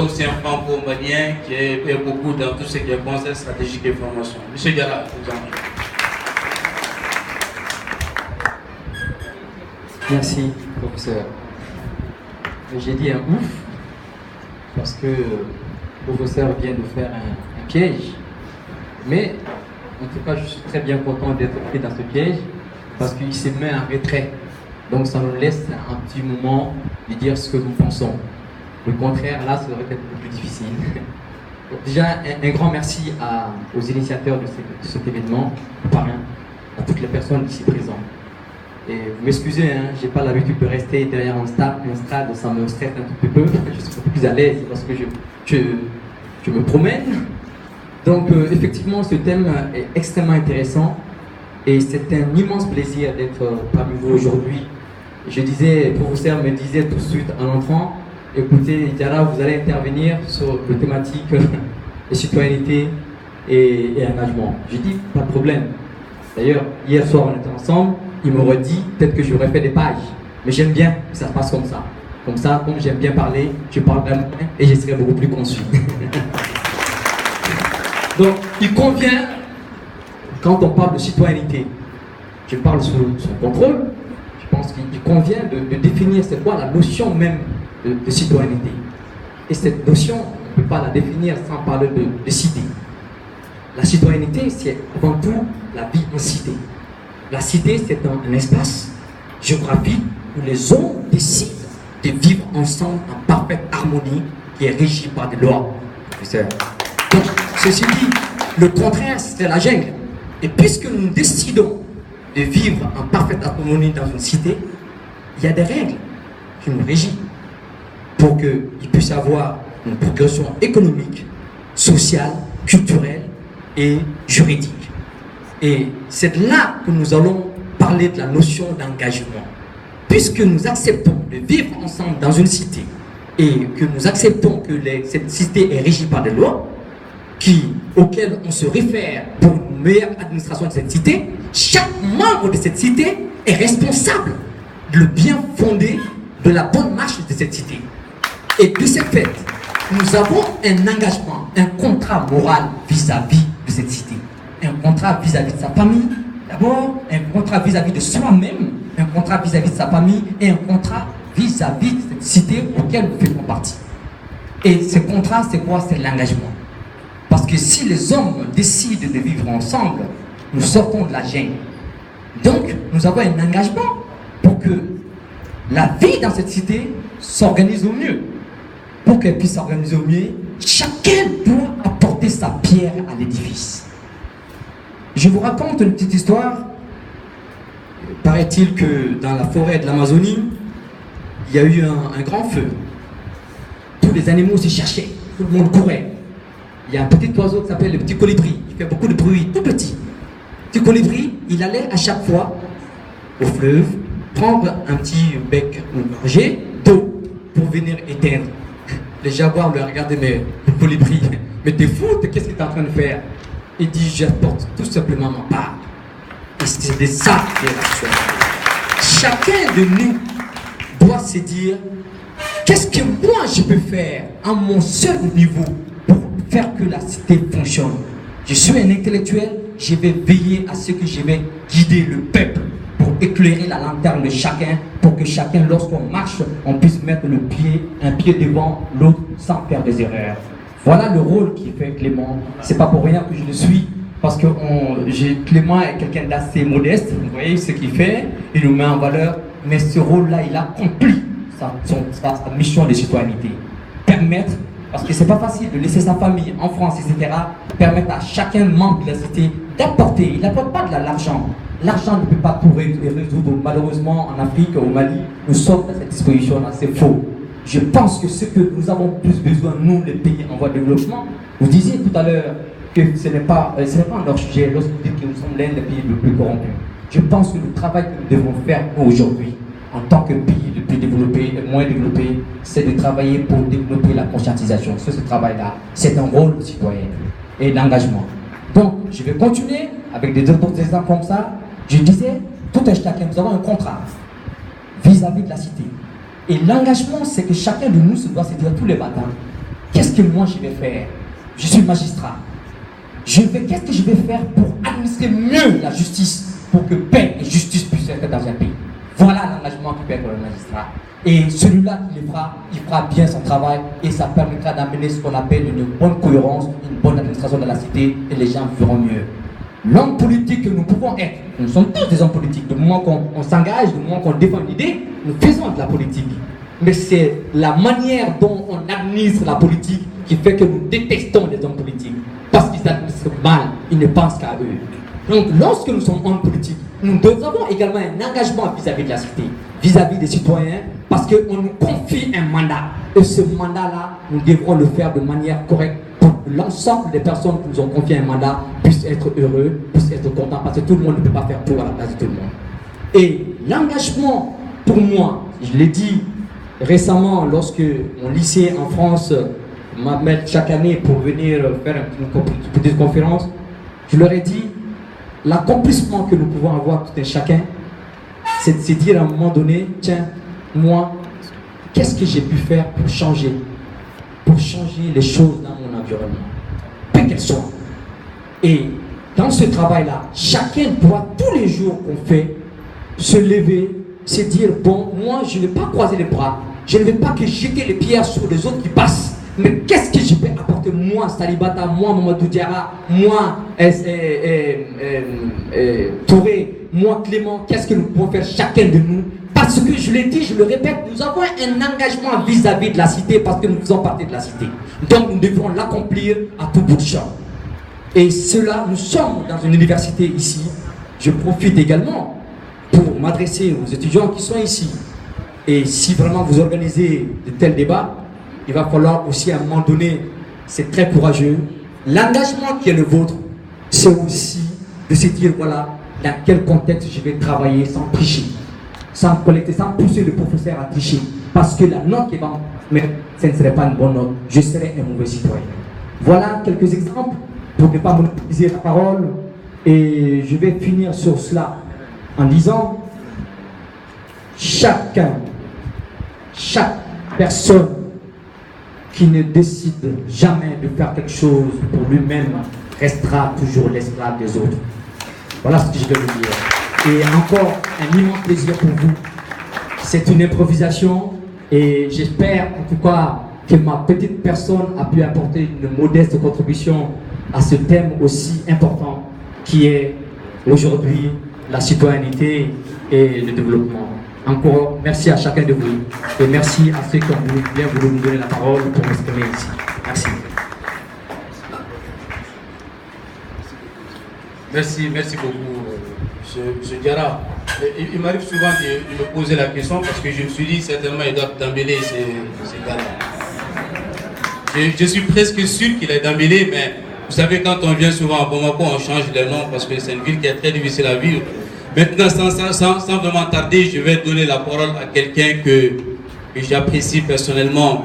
aussi un franco-malien qui est beaucoup dans tout ce qui est conseil stratégique et formation. Monsieur Diarra, vous en prie. Merci, professeur. J'ai dit un ouf parce que le professeur vient de faire un piège. Mais en tout cas, je suis très bien content d'être pris dans ce piège parce qu'il se met en retrait. Donc ça nous laisse un petit moment de dire ce que nous pensons. Le contraire, là, ça serait peut-être un peu plus difficile. Déjà, un grand merci aux initiateurs de cet événement, aux parrains, à toutes les personnes ici présentes. Et vous m'excusez, hein, je n'ai pas l'habitude de rester derrière un stade, ça me stresse un tout petit peu. Je suis un peu plus à l'aise parce que je me promène. Donc, effectivement, ce thème est extrêmement intéressant et c'est un immense plaisir d'être parmi vous aujourd'hui. Le professeur me disait tout de suite en entrant, écoutez, Diarra, vous allez intervenir sur les thématiques de citoyenneté et engagement. J'ai dit, pas de problème. D'ailleurs, hier soir, on était ensemble, il m'aurait dit, peut-être que j'aurais fait des pages. Mais j'aime bien que ça se passe comme ça. Comme ça, comme j'aime bien parler, je parlerai moins et je serai beaucoup plus conçu. Donc, il convient, quand on parle de citoyenneté, je parle sous contrôle, je pense qu'il convient de définir c'est quoi la notion même de citoyenneté. Et cette notion, on ne peut pas la définir sans parler de cité. La citoyenneté, c'est avant tout la vie en cité. La cité, c'est un espace géographique où les hommes décident de vivre ensemble en parfaite harmonie qui est régie par des lois. Donc, ceci dit, le contraire, c'est la jungle. Et puisque nous décidons de vivre en parfaite harmonie dans une cité, il y a des règles qui nous régissent pour qu'il puisse y avoir une progression économique, sociale, culturelle et juridique. Et c'est là que nous allons parler de la notion d'engagement. Puisque nous acceptons de vivre ensemble dans une cité et que nous acceptons que cette cité est régie par des lois auxquelles on se réfère pour une meilleure administration de cette cité, chaque membre de cette cité est responsable du bien fondé de la bonne marche de cette cité. Et de ce fait, nous avons un engagement, un contrat moral vis-à-vis de cette cité. Un contrat vis-à-vis de sa famille, d'abord, un contrat vis-à-vis de soi-même, un contrat vis-à-vis de sa famille et un contrat vis-à-vis de cette cité auquel nous faisons partie. Et ce contrat, c'est quoi? C'est l'engagement. Parce que si les hommes décident de vivre ensemble, nous sortons de la jungle. Donc, nous avons un engagement pour que la vie dans cette cité s'organise au mieux. Pour qu'elle puisse s'organiser au mieux, chacun doit apporter sa pierre à l'édifice. Je vous raconte une petite histoire. Paraît-il que dans la forêt de l'Amazonie, il y a eu un grand feu. Tous les animaux se cherchaient, tout le monde courait. Il y a un petit oiseau qui s'appelle le petit colibri. Il fait beaucoup de bruit, tout petit. Le petit colibri, il allait à chaque fois au fleuve prendre un petit bec, une gorgée d'eau pour venir éteindre. Les jaguars le regardaient, mais le colibri, mais t'es fou, qu'est-ce que tu es en train de faire? Il dit, j'apporte tout simplement ma part. Et c'est de ça qui est l'action. Chacun de nous doit se dire, qu'est-ce que moi je peux faire à mon seul niveau pour faire que la cité fonctionne? Je suis un intellectuel, je vais veiller à ce que je vais guider le peuple pour éclairer la lanterne de chacun, pour que chacun, lorsqu'on marche, on puisse mettre un pied devant l'autre sans faire des erreurs. Voilà le rôle qui fait Clément. C'est pas pour rien que je le suis, parce que Clément est quelqu'un d'assez modeste. Vous voyez ce qu'il fait, il nous met en valeur, mais ce rôle-là, il accomplit sa mission de citoyenneté. Permettre, parce que c'est pas facile de laisser sa famille en France, etc., permettre à chacun membre de la cité d'apporter. Il n'apporte pas de l'argent. L'argent ne peut pas tout résoudre. Malheureusement, en Afrique, au Mali, nous sommes à cette disposition-là. C'est faux. Je pense que ce que nous avons plus besoin, nous, les pays en voie de développement, vous disiez tout à l'heure que ce n'est pas leur sujet lorsque vous dites que nous sommes l'un des pays les plus corrompus. Je pense que le travail que nous devons faire aujourd'hui, en tant que pays le plus développé et moins développé, c'est de travailler pour développer la conscientisation. Ce travail-là, c'est un rôle citoyen et d'engagement. Donc, je vais continuer avec des autres exemples comme ça. Je disais, tout un chacun, nous avons un contrat vis-à-vis de la cité. Et l'engagement, c'est que chacun de nous se doit se dire tous les matins, qu'est-ce que moi je vais faire? Je suis magistrat. Qu'est-ce que je vais faire pour administrer mieux la justice, pour que paix et justice puissent être dans un pays? Voilà l'engagement qui peut être le magistrat. Et celui-là qui le fera, il fera bien son travail et ça permettra d'amener ce qu'on appelle une bonne cohérence, une bonne administration de la cité et les gens vivront mieux. L'homme politique que nous pouvons être, nous sommes tous des hommes politiques. Du moment qu'on s'engage, du moment qu'on défend une idée, nous faisons de la politique. Mais c'est la manière dont on administre la politique qui fait que nous détestons les hommes politiques. Parce qu'ils administrent mal, ils ne pensent qu'à eux. Donc lorsque nous sommes hommes politiques, nous avons également un engagement vis-à-vis de la cité, vis-à-vis des citoyens, parce qu'on nous confie un mandat. Et ce mandat-là, nous devrons le faire de manière correcte pour que l'ensemble des personnes qui nous ont confié un mandat puissent être heureux, puissent être contents, parce que tout le monde ne peut pas faire tout à la place de tout le monde. Et l'engagement, pour moi, je l'ai dit récemment, lorsque mon lycée en France m'appelle chaque année pour venir faire une petite conférence, je leur ai dit, l'accomplissement que nous pouvons avoir tout un chacun, c'est de se dire à un moment donné, tiens, moi, qu'est-ce que j'ai pu faire pour changer les choses dans mon environnement, peu qu'elles soient. Et dans ce travail-là, chacun doit tous les jours qu'on fait se lever, se dire, bon, moi, je ne vais pas croiser les bras, je ne vais pas que jeter les pierres sur les autres qui passent, mais qu'est-ce que je peux apporter, moi, Salibata, moi, Mamadou Diarra, moi, Touré, moi, Clément, qu'est-ce que nous pouvons faire chacun de nous? Parce que je l'ai dit, je le répète, nous avons un engagement vis-à-vis de la cité parce que nous faisons partie de la cité. Donc nous devons l'accomplir à tout bout de champ. Et cela, nous sommes dans une université ici. Je profite également pour m'adresser aux étudiants qui sont ici. Et si vraiment vous organisez de tels débats, il va falloir aussi à un moment donné, c'est très courageux, l'engagement qui est le vôtre, c'est aussi de se dire, voilà, dans quel contexte je vais travailler sans tricher, sans collecter, sans pousser le professeur à tricher. Parce que la note qu'il va mettre, ce ne serait pas une bonne note. Je serais un mauvais citoyen. Voilà quelques exemples pour ne pas monopoliser la parole. Et je vais finir sur cela en disant, chaque personne qui ne décide jamais de faire quelque chose pour lui-même restera toujours l'esclave des autres. Voilà ce que je vais vous dire. Et encore un immense plaisir pour vous. C'est une improvisation et j'espère en tout cas que ma petite personne a pu apporter une modeste contribution à ce thème aussi important qui est aujourd'hui la citoyenneté et le développement. Encore merci à chacun de vous et merci à ceux qui ont bien voulu nous donner la parole pour m'exprimer ici. Merci. Merci beaucoup, M. Diarra. Il m'arrive souvent de me poser la question parce que je me suis dit certainement il doit d'embêler ces gars-là. Je suis presque sûr qu'il est d'embêler, mais vous savez, quand on vient souvent à Bamako, on change les noms parce que c'est une ville qui est très difficile à vivre. Maintenant, sans vraiment tarder, je vais donner la parole à quelqu'un que j'apprécie personnellement.